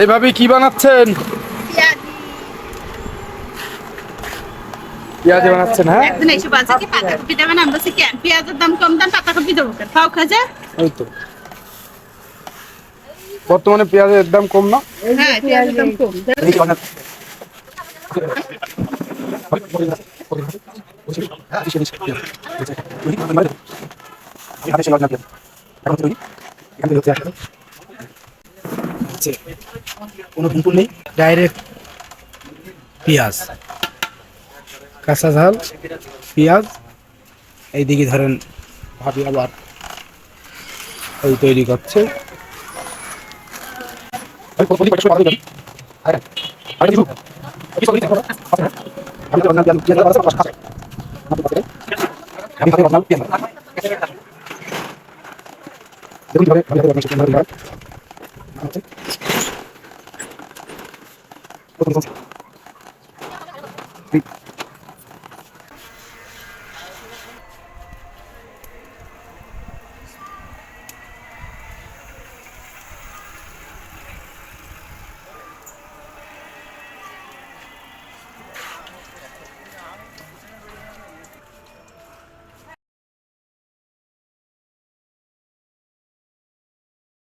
এইভাবে কি বানাচ্ছেন? পেঁয়াজি বানাচ্ছেন? হ্যাঁ, একদিন এসে বলছে কি পাতাকপি দেবেন, আমরা বলছি কেন পেঁয়াজের দাম কম, দাম পাতাকপি দেবো কেন, খাও খাজা। এই তো বর্তমানে পেঁয়াজের দাম কম না? হ্যাঁ, পেঁয়াজের দাম কম। কোনো ভুল নেই, ডাইরেক্ট পেঁয়াজ, কাঁচা ঝাল, পেঁয়াজ। এইদিকে ধরেন ভাবি আবার ওই তৈরি করছে। দেখুন